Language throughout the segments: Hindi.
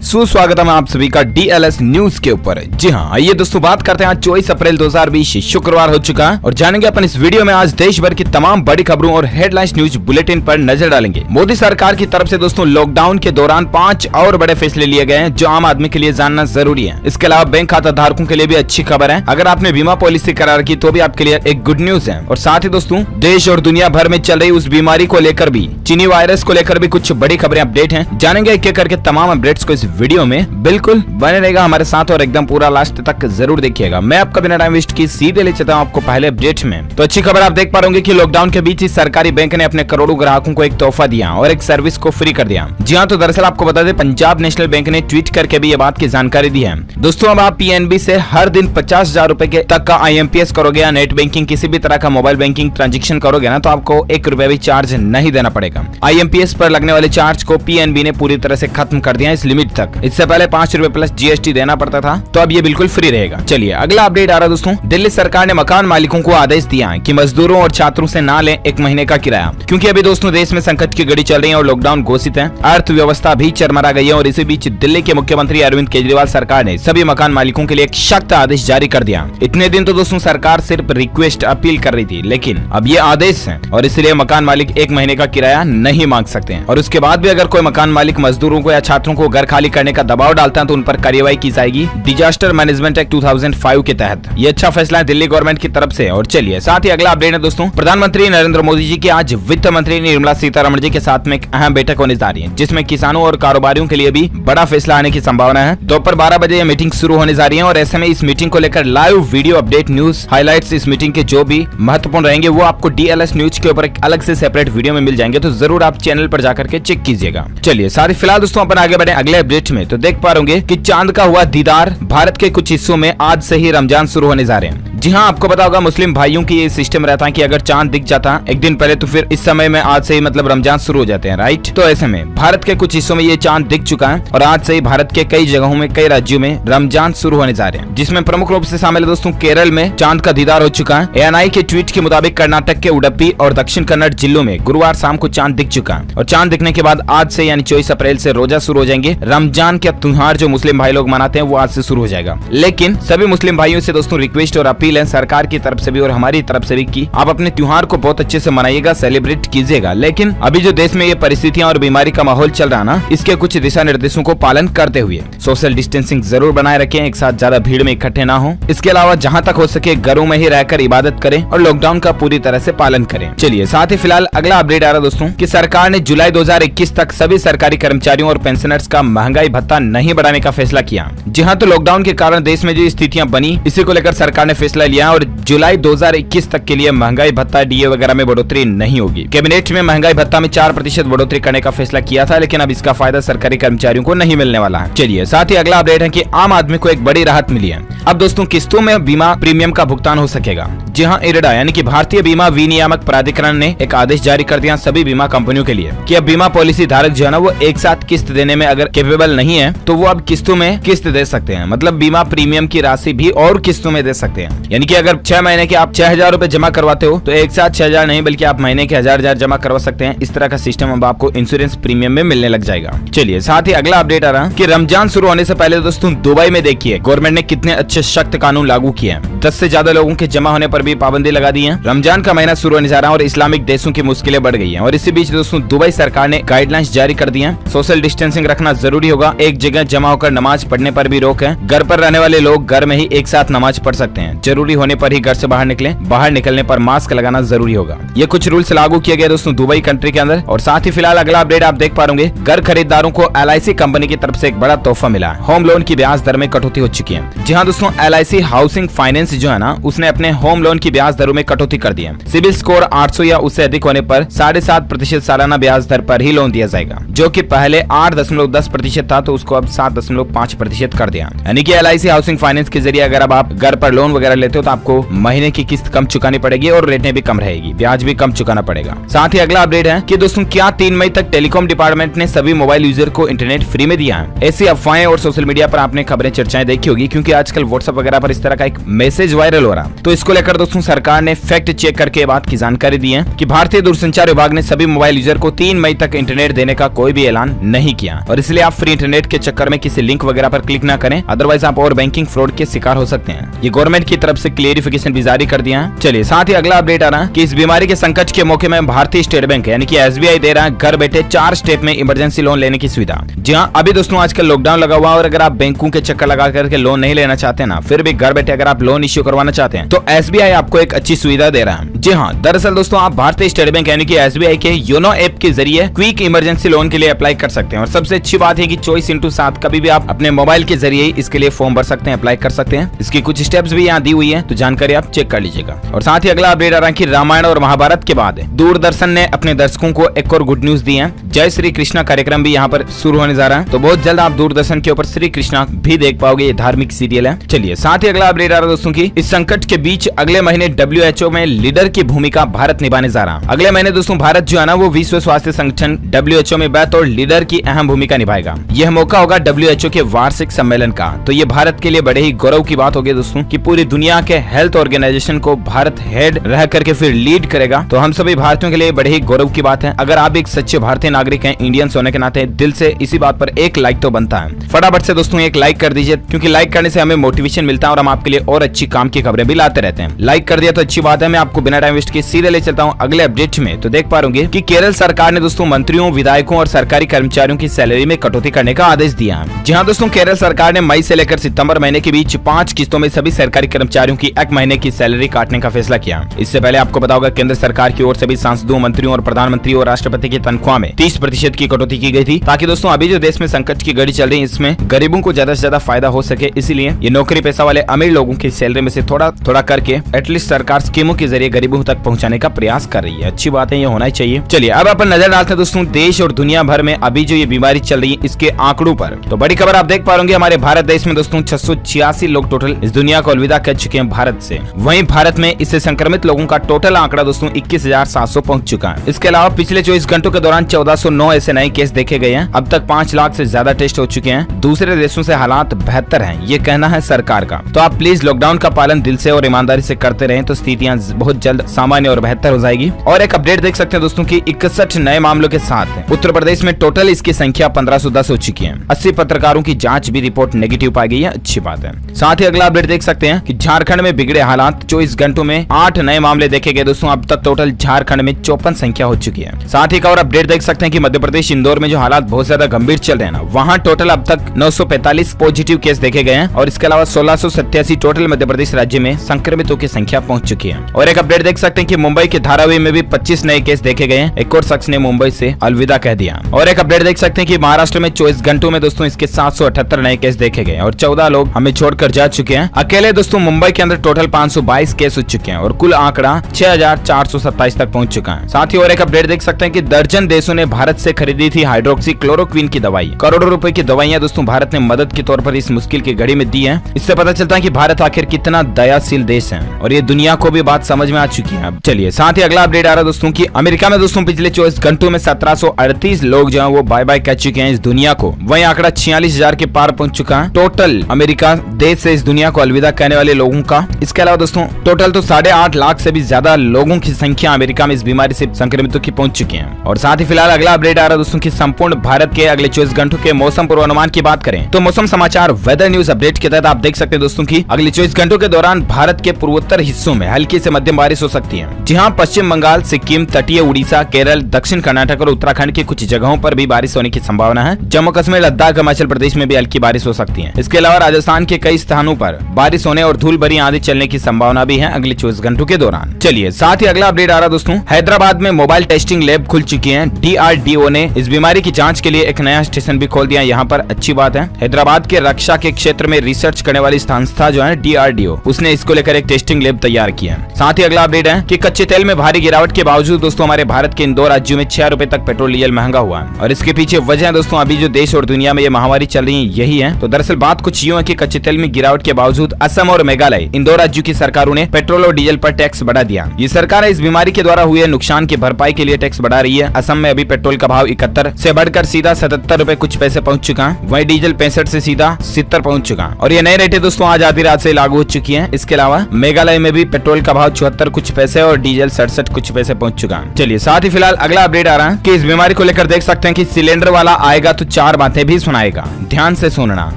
सुस्वागतम है आप सभी का DLS न्यूज के ऊपर। जी हाँ, आइए दोस्तों बात करते हैं। आज 24 अप्रैल 2020 शुक्रवार हो चुका है और जानेंगे अपन इस वीडियो में आज देश भर की तमाम बड़ी खबरों और हेडलाइंस न्यूज बुलेटिन पर नजर डालेंगे। मोदी सरकार की तरफ से दोस्तों लॉकडाउन के दौरान 5 और बड़े फैसले लिए गए हैं जो आम आदमी के लिए जानना जरूरी है। इसके अलावा बैंक खाता धारकों के लिए भी अच्छी खबर है। अगर आपने बीमा पॉलिसी करार की तो भी आपके लिए एक गुड न्यूज है। और साथ ही दोस्तों देश और दुनिया भर में चल रही उस बीमारी को लेकर भी, चीनी वायरस को लेकर भी कुछ बड़ी खबरें अपडेट हैं। जानेंगे एक एक करके तमाम अपडेट्स को इस वीडियो में। बिल्कुल बने रहेगा हमारे साथ और एकदम पूरा लास्ट तक जरूर देखिएगा। मैं आपका बिना टाइम वेस्ट किए सीधे ले चलता हूं आपको पहले अपडेट में। तो अच्छी खबर आप देख पा रहे कि लॉकडाउन के बीच ही सरकारी बैंक ने अपने करोड़ों ग्राहकों को एक तोहफा दिया और एक सर्विस को फ्री कर दिया। जी हाँ, तो दरअसल आपको बता दें पंजाब नेशनल बैंक ने ट्वीट करके भी ये बात की जानकारी दी है। दोस्तों अब आप PNB से हर दिन 50,000 रुपए के तक का IMPS करोगे या नेट बैंकिंग किसी भी तरह का मोबाइल बैंकिंग ट्रांजेक्शन करोगे ना, तो आपको 1 रुपया भी चार्ज नहीं देना पड़ेगा। IMPS पर लगने वाले चार्ज को PNB ने पूरी तरह से खत्म कर दिया इस लिमिट तक। इससे पहले 5 रुपए प्लस GST देना पड़ता था, तो अब ये बिल्कुल फ्री रहेगा। चलिए अगला अपडेट आ रहा दोस्तों। दिल्ली सरकार ने मकान मालिकों को आदेश दिया है कि मजदूरों और छात्रों से ना लें 1 महीने का किराया, क्योंकि अभी दोस्तों देश में संकट की घड़ी चल रही है और लॉकडाउन घोषित है। अर्थव्यवस्था भी चरमरा गई है और इसी बीच दिल्ली के मुख्यमंत्री अरविंद केजरीवाल सरकार ने सभी मकान मालिकों के लिए एक सख्त आदेश जारी कर दिया। इतने दिन तो दोस्तों सरकार सिर्फ रिक्वेस्ट अपील कर रही थी, लेकिन अब ये आदेश है और इसलिए मकान मालिक 1 महीने का किराया नहीं मांग सकते हैं। और उसके बाद भी अगर कोई मकान मालिक मजदूरों को या छात्रों को घर खाली करने का दबाव डालता है तो उन पर कार्यवाही की जाएगी डिजास्टर मैनेजमेंट एक्ट 2005 के तहत। ये अच्छा फैसला है दिल्ली गवर्नमेंट की तरफ से। और चलिए साथ ही अगला अपडेट है दोस्तों। प्रधानमंत्री नरेंद्र मोदी जी की आज वित्त मंत्री निर्मला सीतारमण जी के साथ में एक अहम बैठक होने जा रही है, जिसमें किसानों और कारोबारियों के लिए भी बड़ा फैसला आने की संभावना है। दोपहर 12 बजे ये मीटिंग शुरू होने जा रही है और ऐसे में इस मीटिंग को लेकर live video update news highlights इस मीटिंग के जो भी महत्वपूर्ण रहेंगे वो आपको DLS न्यूज के ऊपर एक अलग से सेपरेट वीडियो में मिल जाएंगे, तो जरूर आप चैनल पर जाकर के चेक कीजिएगा। चलिए साथ ही फिलहाल दोस्तों अपन आगे बढ़े अगले अपडेट में। तो देख पा रहे कि चांद का हुआ दीदार। भारत के कुछ हिस्सों में आज से ही रमजान शुरू होने जा रहे हैं। जी हाँ, आपको पता होगा मुस्लिम भाइयों की ये सिस्टम रहता है कि अगर चांद दिख जाता एक दिन पहले तो फिर इस समय में आज से ही मतलब रमजान शुरू हो जाते हैं, राइट। तो ऐसे में भारत के कुछ हिस्सों में ये चांद दिख चुका है और आज से ही भारत के कई जगहों में कई राज्यों में रमजान शुरू होने जा रहे हैं, जिसमें प्रमुख रूप से शामिल है दोस्तों केरल में चांद का दीदार हो चुका है। ANI के ट्वीट के मुताबिक कर्नाटक के उडुपी और दक्षिण कन्नड़ जिलों में गुरुवार शाम को चांद दिख चुका है और चांद दिखने के बाद आज से यानी 24 अप्रैल से रोजा शुरू हो जाएंगे। रमजान का त्योहार जो मुस्लिम भाई लोग मनाते हैं वो आज से शुरू हो जाएगा। लेकिन सभी मुस्लिम भाइयों से दोस्तों रिक्वेस्ट और अपील है सरकार की तरफ से भी और हमारी तरफ से भी कि आप अपने त्योहार को बहुत अच्छे से मनाइएगा, सेलिब्रेट कीजिएगा। लेकिन अभी जो देश में ये परिस्थितियां और बीमारी का माहौल चल रहा ना, इसके कुछ दिशा निर्देशों को पालन करते हुए सोशल डिस्टेंसिंग जरूर बनाए रखें, एक साथ ज्यादा भीड़ में इकट्ठे ना हो। इसके अलावा जहां तक हो सके घरों में ही रहकर इबादत करें और लॉकडाउन का पूरी तरह से पालन करें। चलिए साथ ही फिलहाल अगला अपडेट आ रहा दोस्तों कि सरकार ने जुलाई 2021 तक सभी सरकारी कर्मचारियों और पेंशनर्स का महंगाई भत्ता नहीं बढ़ाने का फैसला किया। जी हाँ, तो लॉकडाउन के कारण देश में जो स्थितियां बनी इसी को लेकर सरकार ने फैसला लिया और जुलाई 2021 तक के लिए महंगाई भत्ता DA वगैरह में बढ़ोतरी नहीं होगी। कैबिनेट में महंगाई भत्ता में 4% बढ़ोतरी करने का फैसला किया था, लेकिन अब इसका फायदा सरकारी कर्मचारियों को नहीं मिलने वाला है। चलिए साथ ही अगला अपडेट है कि आम आदमी को एक बड़ी राहत मिली है। अब दोस्तों किस्तों में बीमा प्रीमियम का भुगतान हो सकेगा। जी हाँ, IRDA यानी कि भारतीय बीमा विनियामक प्राधिकरण ने एक आदेश जारी कर दिया सभी बीमा कंपनियों के लिए कि अब बीमा पॉलिसी धारक जो है ना वो एक साथ किस्त देने में अगर कैपेबल नहीं है तो वो अब किस्तों में किस्त दे सकते हैं। मतलब बीमा प्रीमियम की राशि भी और किस्तों में दे सकते हैं। यानी कि अगर 6 महीने के आप 6,000 रुपए जमा करवाते हो तो एक साथ 6,000 नहीं बल्कि आप महीने के 1,000 जमा करवा सकते हैं। इस तरह का सिस्टम अब आपको इंश्योरेंस प्रीमियम में मिलने लग जाएगा। चलिए साथ ही अगला अपडेट आ रहा है कि रमजान शुरू होने से पहले दोस्तों दुबई में देखिए गवर्नमेंट ने कितने अच्छे सख्त कानून लागू किए हैं। 10 से ज्यादा लोगों के जमा होने पर भी पाबंदी लगा दी है। रमजान का महीना शुरू होने जा रहा है और इस्लामिक देशों की मुश्किलें बढ़ गई हैं और इसी बीच दोस्तों दुबई सरकार ने गाइडलाइंस जारी कर दी हैं। सोशल डिस्टेंसिंग रखना जरूरी होगा, एक जगह जमा होकर नमाज पढ़ने पर भी रोक है। घर पर रहने वाले लोग घर में ही एक साथ नमाज पढ़ सकते हैं। जरूरी होने पर ही घर से बाहर निकले, बाहर निकलने पर मास्क लगाना जरूरी होगा। ये कुछ रूल्स लागू किए गए दोस्तों दुबई कंट्री के अंदर। और साथ ही फिलहाल अगला अपडेट आप देख पा रहे होंगे घर खरीदारों को LIC कंपनी की तरफ से एक बड़ा तोहफा मिला है। होम लोन की ब्याज दर में कटौती हो चुकी है। जी हाँ दोस्तों, LIC हाउसिंग फाइनेंस जो है ना उसने अपने होम लोन की ब्याज दरों में कटौती कर दी है। सिविल स्कोर 800 या उससे अधिक होने पर 7.5% सालाना ब्याज दर पर ही लोन दिया जाएगा, जो कि पहले 8.10% था तो उसको अब 7.5% कर दिया। यानी कि LIC हाउसिंग फाइनेंस के जरिए अगर अब आप घर पर लोन वगैरह लेते हो तो आपको महीने की किस्त कम चुकानी पड़ेगी और रेटें भी कम रहेगी, ब्याज भी कम चुकाना पड़ेगा। साथ ही अगला अपडेट है कि दोस्तों क्या 3 मई तक टेलीकॉम डिपार्टमेंट ने सभी मोबाइल यूजर को इंटरनेट फ्री में दिया है। ऐसी अफवाहें और सोशल मीडिया पर आपने खबरें चर्चाएं देखी होगी, क्योंकि आजकल व्हाट्सएप वगैरह पर इस तरह का एक मैसेज वायरल हो रहा। तो इसको लेकर दोस्तों सरकार ने फैक्ट चेक करके बात की जानकारी दी है कि भारतीय दूरसंचार विभाग ने सभी मोबाइल यूजर को 3 मई तक इंटरनेट देने का कोई भी ऐलान नहीं किया और इसलिए आप फ्री इंटरनेट के चक्कर में किसी लिंक वगैरह पर क्लिक ना करें, अदरवाइज आप और बैंकिंग फ्रॉड के शिकार हो सकते हैं। ये गवर्नमेंट की तरफ से क्लियरिफिकेशन भी जारी कर दिया है। चलिए साथ ही अगला अपडेट आ रहा है कि इस बीमारी के संकट के मौके में भारतीय स्टेट बैंक यानी कि SBI दे रहा है घर बैठे 4 स्टेप में इमरजेंसी लोन लेने की सुविधा। जी हाँ, अभी दोस्तों आजकल लॉकडाउन लगा हुआ और अगर आप बैंकों के चक्कर लगा करके लोन नहीं लेना चाहते ना, फिर भी घर बैठे अगर आप लोन इश्यू करवाना चाहते हैं तो SBI आपको एक अच्छी सुविधा दे रहा है। जी हाँ, दरअसल दोस्तों आप भारतीय स्टेट बैंक यानी कि SBI के योनो ऐप के जरिए क्विक इमरजेंसी लोन के लिए अप्लाई कर सकते हैं और सबसे अच्छी बात है कि 24/7 कभी भी आप अपने मोबाइल के जरिए इसके लिए फॉर्म भर सकते हैं, अप्लाई कर सकते हैं। इसकी कुछ स्टेप्स भी यहाँ दी हुई है, तो जानकारी आप चेक कर लीजिएगा। और साथ ही अगला अपडेट आ रहा है कि रामायण और महाभारत के बाद दूरदर्शन ने अपने दर्शकों को एक और गुड न्यूज दी है। जय श्री कृष्णा कार्यक्रम भी यहाँ पर शुरू होने जा रहा है, तो बहुत जल्द आप दूरदर्शन के ऊपर श्री कृष्णा भी देख पाओगे। ये धार्मिक सीरियल है। चलिए साथ ही अगला अपडेट आ रहा है दोस्तों की इस संकट के बीच अगले महीने WHO में लीडर की भूमिका भारत निभाने जा रहा है। अगले महीने दोस्तों भारत जो है ना वो विश्व स्वास्थ्य संगठन WHO में बतौर लीडर की अहम भूमिका निभाएगा। यह मौका होगा WHO के वार्षिक सम्मेलन का, तो ये भारत के लिए बड़े ही गौरव की बात होगी दोस्तों कि पूरी दुनिया के हेल्थ ऑर्गेनाइजेशन को भारत हेड रह करके फिर लीड करेगा। तो हम सभी भारतीयों के लिए बड़े ही गौरव की बात है। अगर आप एक सच्चे भारतीय नागरिक हैं, इंडियंस होने के नाते दिल से इसी बात पर एक लाइक तो बनता है। फटाफट से दोस्तों एक लाइक कर दीजिए, क्योंकि लाइक करने से हमें मोटिवेशन मिलता है और हम आपके लिए और अच्छी काम की खबरें भी लाते रहते हैं। लाइक कर दिया तो अच्छी बात है। मैं आपको बिना टाइम वेस्ट किए सीधे ले चलता हूँ अगले अपडेट में। तो देख पा रहे कि केरल सरकार ने दोस्तों मंत्रियों, विधायकों और सरकारी कर्मचारियों की सैलरी में कटौती करने का आदेश दिया है। जी हाँ दोस्तों, केरल सरकार ने मई से लेकर सितंबर महीने के बीच 5 किस्तों में सभी सरकारी कर्मचारियों की एक महीने की सैलरी काटने का फैसला किया। इससे पहले आपको पता होगा केंद्र सरकार की ओर सभी सांसदों, मंत्रियों और प्रधानमंत्री और राष्ट्रपति की तनख्वाह में 30% की कटौती की गई थी, ताकि दोस्तों अभी जो देश में संकट की घड़ी चल रही है इसमें गरीबों को ज्यादा से ज्यादा फायदा हो सके। इसीलिए ये नौकरी पेशा वाले अमीर लोगों की सैलरी में से थोड़ा थोड़ा करके एटलीस्ट सरकार स्कीमों के जरिए गरीबों तक पहुंचाने का प्रयास कर रही है। अच्छी बात है, ये होना ही चाहिए। चलिए अब अपन नजर डालते हैं दोस्तों देश और दुनिया भर में अभी जो ये बीमारी चल रही है इसके आंकड़ों पर। तो बड़ी खबर आप देख पा रहे होंगे, हमारे भारत देश में दोस्तों 686 लोग टोटल इस दुनिया को अलविदा कह चुके हैं भारत से। वहीं भारत में इससे संक्रमित लोगों का टोटल आंकड़ा दोस्तों 21,700 पहुंच चुका है। इसके अलावा पिछले 24 घंटों के दौरान 1409 ऐसे नए केस देखे गए हैं। अब तक 5 लाख से ज्यादा टेस्ट हो चुके हैं। दूसरे देशों से हालात बेहतर हैं, ये कहना है सरकार का। तो आप प्लीज लॉकडाउन का पालन दिल से और ईमानदारी से करते रहें, तो स्थितियां बहुत जल्द सामान्य और बेहतर हो जाएगी। और एक अपडेट देख सकते हैं दोस्तों की 61 नए मामलों के साथ उत्तर प्रदेश में टोटल इसकी संख्या 1510 हो चुकी है। 80 पत्रकारों की जांच भी रिपोर्ट नेगेटिव पाई गई है, अच्छी बात है। साथ ही अगला अपडेट देख सकते हैं कि झारखंड में बिगड़े हालात, 24 घंटों में 8 नए मामले देखे गए दोस्तों। अब तक टोटल झारखंड में 54 संख्या हो चुकी है। साथ ही एक और अपडेट देख सकते हैं कि मध्य प्रदेश इंदौर में जो हालात बहुत ज्यादा गंभीर चल रहे हैं ना, वहाँ टोटल अब तक 945 पॉजिटिव केस देखे गए हैं और इसके अलावा 1687 टोटल मध्य प्रदेश राज्य में संक्रमितों की संख्या पहुंच चुकी है। और एक अपडेट देख सकते हैं कि मुंबई के धारावी में भी 25 नए केस देखे गए हैं। एक और शख्स ने मुंबई से अलविदा कह दिया। और एक अपडेट देख सकते हैं कि महाराष्ट्र में 24 घंटों में दोस्तों इसके 778 नए केस देखे गए और 14 लोग हमें छोड़कर जा चुके हैं। अकेले दोस्तों मुंबई के अंदर टोटल 522 केस हो चुके हैं और कुल आंकड़ा 6427 तक पहुंच चुका है। साथ ही और एक अपडेट देख सकते हैं कि दर्जन देशों ने भारत से खरीदी थी हाइड्रोक्सी क्लोरोक्विन की दवाई। करोड़ों रुपए की दवाइयां दोस्तों भारत ने मदद के तौर पर इस मुश्किल की घड़ी में दी है। इससे पता चलता है कि भारत आखिर कितना दयाशील देश है और ये दुनिया को भी बात समझ में आ चुकी है। चलिए साथ ही अगला अपडेट आ रहा है दोस्तों की अमेरिका में दोस्तों पिछले 24 घंटों में 1738 लोग जो है वो बाय बाय कह चुके हैं इस दुनिया को। वहीं आंकड़ा 46,000 के पार पहुंच चुका है टोटल अमेरिका देश से इस दुनिया को अलविदा कहने वाले लोगों का। इसके अलावा दोस्तों टोटल तो 8.5 लाख से भी ज्यादा लोगों की संख्या अमेरिका में इस बीमारी से संक्रमितों की पहुंच चुकी है। और साथ ही फिलहाल अगला अपडेट आ रहा है दोस्तों की संपूर्ण भारत के अगले 24 घंटों के मौसम पूर्वानुमान की बात करें तो मौसम समाचार वेदर न्यूज अपडेट के तहत आप देख सकते हैं दोस्तों की अगले 24 घंटों के दौरान भारत के पूर्वोत्तर हिस्सों में हल्की से मध्यम बारिश हो सकती है। जी हाँ, पश्चिम बंगाल, सिक्किम, तटीय उड़ीसा, केरल, दक्षिण कर्नाटक और उत्तराखंड की कुछ जगहों पर भी बारिश होने की संभावना है। जम्मू कश्मीर, लद्दाख, हिमाचल प्रदेश में भी हल्की बारिश हो सकती है। इसके अलावा राजस्थान के कई स्थानों पर बारिश होने और धूल भरी आंधी चलने की संभावना भी है अगले 24 घंटों के दौरान। चलिए साथ ही अगला अपडेट आ रहा दोस्तों हैदराबाद में मोबाइल टेस्टिंग लैब खुल चुकी है। DRDO ने इस बीमारी की जांच के लिए एक नया स्टेशन भी खोल दिया। यहाँ पर अच्छी बात है, हैदराबाद के रक्षा के क्षेत्र में रिसर्च करने वाली संस्था जो है DRDO, उसने इसको लेकर एक टेस्टिंग लैब तैयार किया है। साथ ही अगला अपडेट है कि कच्चे तेल में भारी गिरावट के बावजूद दोस्तों हमारे भारत के इन 2 राज्यों में 6 रुपए तक पेट्रोल डीजल महंगा हुआ है और इसके पीछे वजह है दोस्तों अभी जो देश और दुनिया में ये महामारी चल रही है यही है। तो दरअसल बात कुछ यूं है कि कच्चे तेल में गिरावट के बावजूद असम और मेघालय इन 2 राज्यों की सरकारों ने पेट्रोल और डीजल पर टैक्स बढ़ा दिया। ये सरकार इस बीमारी के द्वारा हुए नुकसान की भरपाई के लिए टैक्स बढ़ा रही है। असम में अभी पेट्रोल का भाव 71 से बढ़कर सीधा 77 रुपए कुछ पैसे पहुंच चुका है। वहीं डीजल 65 से सीधा 70 पहुंच चुका है और ये नई रेटें दोस्तों आज आधी रात से लागू हो चुकी हैं। इसके अलावा मेघालय में भी पेट्रोल का भाव 74 कुछ पैसे और डीजल 67 कुछ पैसे पहुंच चुका है। चलिए साथ ही फिलहाल अगला अपडेट आ रहा है कि इस बीमारी को लेकर देख सकते हैं कि सिलेंडर वाला आएगा तो 4 बातें भी सुनाएगा, ध्यान से सुनना।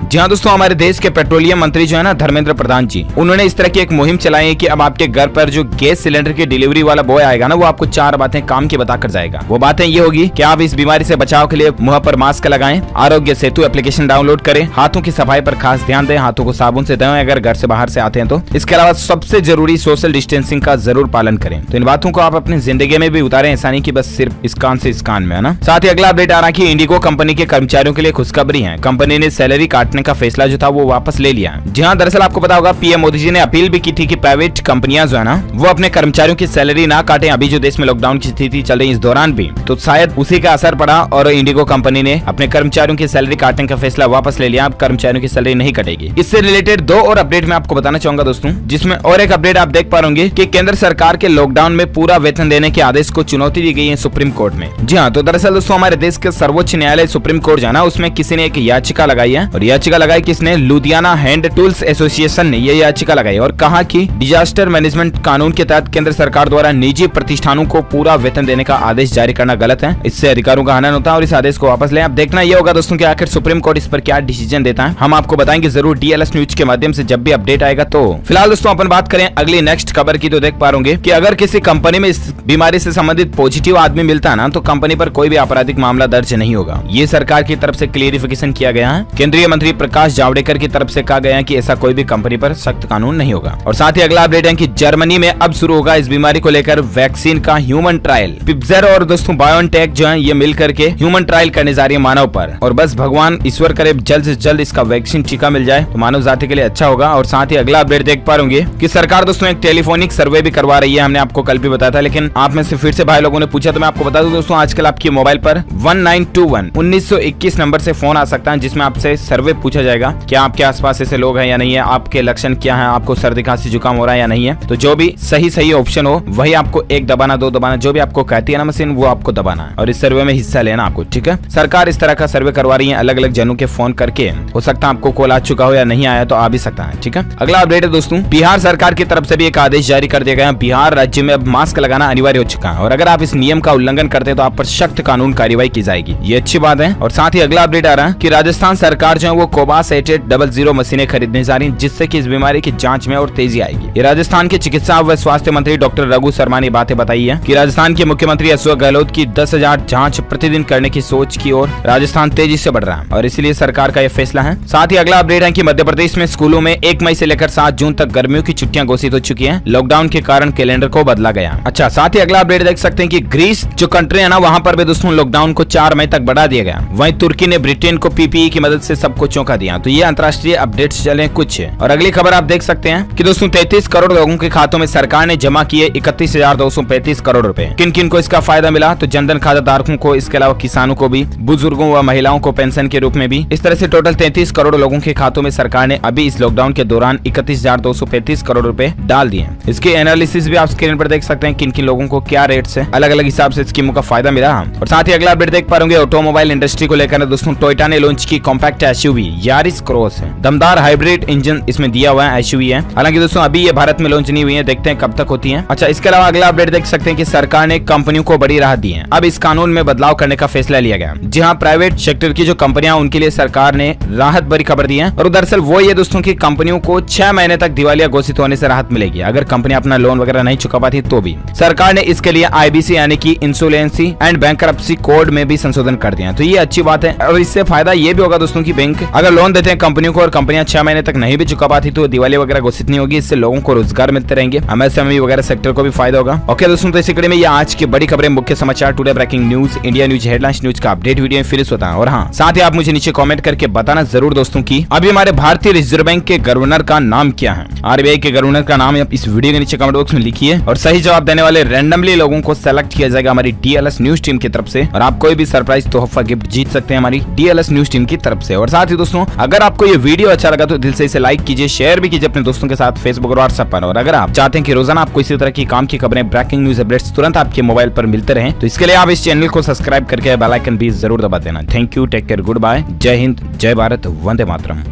जी हाँ दोस्तों, हमारे देश के पेट्रोलियम मंत्री जो है ना धर्मेंद्र प्रधान जी, उन्होंने इस तरह की एक मुहिम चलाई है कि अब आपके घर पर जो गैस सिलेंडर की डिलीवरी वाला बॉय आएगा ना, वो आपको 4 बातें काम की बताकर जाएगा। वो बातें ये होगी कि आप इस बीमारी से बचाव के लिए मुंह पर मास्क लगाएं, आरोग्य सेतु एप्लीकेशन डाउनलोड करें, हाथों की सफाई पर खास ध्यान दें, हाथों को साबुन से धोएं अगर घर से बाहर से आते हैं तो। इसके अलावा सबसे जरूरी सोशल डिस्टेंसिंग का जरूर पालन करें। तो इन बातों को आप अपनी जिंदगी में भी उतारें, ऐसा नहीं कि बस सिर्फ इस कान से इस कान में, है ना। साथ ही अगला अपडेट आ रहा है कि इंडिगो कंपनी के कर्मचारियों के लिए खुशखबरी है। कंपनी ने सैलरी काटने का फैसला जो था वो वापस ले लिया। जी हाँ, दरअसल आपको पता होगा पीएम मोदी जी ने अपील भी की थी कि प्राइवेट कंपनियां जो है ना वो अपने कर्मचारियों की सैलरी ना काटें। अभी जो देश में लॉकडाउन की स्थिति चल रही है इस दौरान भी, तो शायद उसी का असर पड़ा और इंडिगो कंपनी ने अपने कर्मचारियों की सैलरी काटने का फैसला वापस ले लिया। अब कर्मचारियों की सैलरी नहीं कटेगी। इससे रिलेटेड 2 और अपडेट मैं आपको बताना चाहूंगा दोस्तों, जिसमें और एक अपडेट आप देख पा रहे कि केंद्र सरकार के लॉकडाउन में पूरा वेतन देने के आदेश को चुनौती दी गई है सुप्रीम कोर्ट में। जी हाँ, तो दरअसल दोस्तों हमारे देश के सर्वोच्च न्यायालय सुप्रीम कोर्ट जाना, उसमें किसी ने एक याचिका लगाई है और याचिका लगाई किसने, लुधियाना हैंड टूल्स एसोसिएशन ने ये याचिका लगाई और कहा कि डिजास्टर मैनेजमेंट कानून के तहत केंद्र सरकार द्वारा निजी प्रतिष्ठानों को पूरा वेतन देने का आदेश जारी करना गलत है। इससे अधिकारों का हनन होता है और इस आदेश को वापस लें। अब देखना यह होगा दोस्तों कि आखिर सुप्रीम कोर्ट इस पर क्या डिसीजन देता है। हम आपको बताएंगे जरूर डीएलएस न्यूज के माध्यम से जब भी अपडेट आएगा। तो फिलहाल दोस्तों अपन बात करें अगली नेक्स्ट खबर की, तो देख पा रहे कि अगर किसी कंपनी में इस बीमारी से संबंधित पॉजिटिव आदमी मिलता है ना, तो कंपनी पर कोई भी आपराधिक मामला दर्ज नहीं होगा। ये सरकार की तरफ से क्लियरिफिकेशन किया गया है। केंद्रीय मंत्री प्रकाश जावड़ेकर की तरफ से कहा गया है कि ऐसा कोई भी कंपनी पर सख्त कानून नहीं होगा। और साथ ही अगला अपडेट है कि जर्मनी में अब शुरू होगा इस बीमारी को लेकर वैक्सीन का ह्यूमन ट्रायल। पिफिजर और दोस्तों बायोनटेक जो है ये मिलकर के ह्यूमन ट्रायल करने जा रही है मानव पर, और बस भगवान ईश्वर करे जल्द से जल्द इसका वैक्सीन टीका मिल जाए तो मानव जाति के लिए अच्छा होगा। और साथ ही अगला अपडेट देख पा रहे कि सरकार दोस्तों एक टेलीफोनिक सर्वे भी करवा रही है। हमने आपको कल भी बताया था, लेकिन आप में से फिर से भाई लोगों ने पूछा तो मैं आपको बता दूं दोस्तों, आजकल आपके मोबाइल पर 1921 नंबर से फोन आ सकता है, जिसमें आपसे सर्वे पूछा जाएगा क्या आपके आसपास ऐसे लोग हैं या नहीं है, आपके लक्षण क्या है, आपको सर्दी खांसी जुकाम हो रहा है या नहीं है। तो जो भी सही ऑप्शन हो वही आपको 1 दबाना, 2 दबाना, जो भी आपको कहती है ना मशीन वो आपको दबाना है और इस सर्वे में हिस्सा लेना आपको, ठीक है। सरकार इस तरह का सर्वे करवा रही है अलग अलग जनों के फोन करके। हो सकता है आपको कॉल आ चुका हो या नहीं आया तो आ भी सकता है, ठीक है। अगला अपडेट है दोस्तों, बिहार सरकार की तरफ से भी एक आदेश जारी कर दिया गया है। बिहार राज्य में अब मास्क लगाना अनिवार्य हो चुका है और अगर आप इस नियम का उल्लंघन करते हैं तो आप पर सख्त कानून कार्रवाई की जाएगी। ये अच्छी बात है। और साथ ही अगला अपडेट आ रहा है कि राजस्थान सरकार जो है वो कोबास 8800 मशीनें खरीदने जा रही है, जिससे कि इस बीमारी की जांच में और तेजी आएगी। ये राजस्थान के चिकित्सा व स्वास्थ्य मंत्री डॉक्टर रघु शर्मा ने बातें बताई है कि राजस्थान के मुख्यमंत्री अशोक गहलोत की 10,000 जांच प्रतिदिन करने की सोच की ओर राजस्थान तेजी से बढ़ रहा है और इसलिए सरकार का यह फैसला है। साथ ही अगला अपडेट है कि मध्य प्रदेश में स्कूलों में 1 मई से लेकर 7 जून तक गर्मियों की छुट्टियां घोषित हो चुकी हैं। लॉकडाउन के कारण कैलेंडर को बदला गया। अच्छा, साथ ही अगला अपडेट देख सकते हैं कि ग्रीस जो कंट्री है ना, वहां पर भी दोस्तों लॉकडाउन को 4 मई तक बढ़ा दिया गया। वहीं तुर्की ने ब्रिटेन को पीपीई की मदद से सबको चौंका दिया। तो ये अंतर्राष्ट्रीय अपडेट्स चले कुछ। और अगली खबर आप देख सकते हैं कि दोस्तों 33 करोड़ लोगों के खातों में सरकार ने जमा किए 31,235 करोड़ रुपए। किन किन को इसका फायदा मिला, तो जनधन खाता धारकों को, इसके अलावा किसानों को भी, बुजुर्गों व महिलाओं को पेंशन के रूप में भी। इस तरह से टोटल 33 करोड़ लोगों के खातों में सरकार ने अभी इस लॉकडाउन के दौरान 31,235 करोड़ रुपए डाल दिए। इसके एनालिसिस भी आप स्क्रीन पर देख सकते हैं, किन किन लोगों को क्या रेट से अलग अलग हिसाब से स्कीमों का फायदा मिला। और साथ ही अगला अपडेट देख पा रहे ऑटोमोबाइल इंडस्ट्री को लेकर दोस्तों टोयोटा ने लॉन्च की कॉम्पैक्ट एसयूवी यारिस क्रॉस है। दमदार हाइब्रिड इंजन इसमें दिया हुआ है, एसयूवी है। हालांकि दोस्तों अभी ये भारत में लॉन्च नहीं हुई है, देखते हैं कब तक होती है। अच्छा, इसके अलावा अगला अपडेट देख सकते हैं कि सरकार ने कंपनियों को बड़ी राहत दी है। अब इस कानून में बदलाव करने का फैसला लिया गया। जी हाँ, प्राइवेट सेक्टर की जो कंपनियां उनके लिए सरकार ने राहत भरी खबर दी है। और दरअसल वो ये दोस्तों की कंपनियों को 6 महीने तक दिवालिया घोषित होने से राहत मिलेगी। अगर कंपनी अपना लोन वगैरह नहीं चुका पाती तो भी सरकार ने इसके लिए आईबीसी यानी कि इंसोलेंसी एंड बैंकरप्सी कोड में भी संशोधन कर दिया। तो ये अच्छी बात है और इससे फायदा ये भी होगा दोस्तों की बैंक अगर लोन देते हैं कंपनियों को और कंपनियां 6 महीने तक नहीं भी चुका पाती तो दिवाली वगैरह घोषित नहीं होगी। इससे लोगों को रोजगार मिलते रहेंगे, एमएसएमई वगैरह सेक्टर को भी फायदा होगा। ओके दोस्तों, तो इसी कड़ी में ये आज की बड़ी खबरें, मुख्य समाचार, today breaking news, India news headlines news का अपडेट वीडियो में फिर से होता है। और हाँ, साथ ही आप मुझे नीचे कमेंट करके बताना जरूर दोस्तों की अभी हमारे भारतीय रिजर्व बैंक के गवर्नर का नाम क्या है। आरबीआई के गवर्नर का नाम आप इस वीडियो के नीचे कमेंट बॉक्स में लिखिए और सही जवाब देने वाले रैंडमली लोगों को सेलेक्ट किया जाएगा हमारी डीएलएस न्यूज टीम की तरफ से। और आप कोई भी सरप्राइज तोहफा गिफ्ट जीत सकते हैं हमारी डीएलएस न्यूज टीम की तरफ से। और साथ ही दोस्तों अगर आपको ये वीडियो अच्छा लगा तो दिल से इसे लाइक कीजिए, शेयर भी कीजिए अपने दोस्तों के साथ फेसबुक और व्हाट्सएप पर। और अगर आप चाहते हैं कि रोजाना आपको इसी तरह की काम की खबरें, ब्रेकिंग न्यूज अपडेट्स तुरंत आपके मोबाइल पर मिलते रहें तो इसके लिए आप इस चैनल को सब्सक्राइब करके बेल आइकन भी जरूर दबा देना। Thank you, take care, good bye, जय हिंद, जय भारत, वंदे मातरम।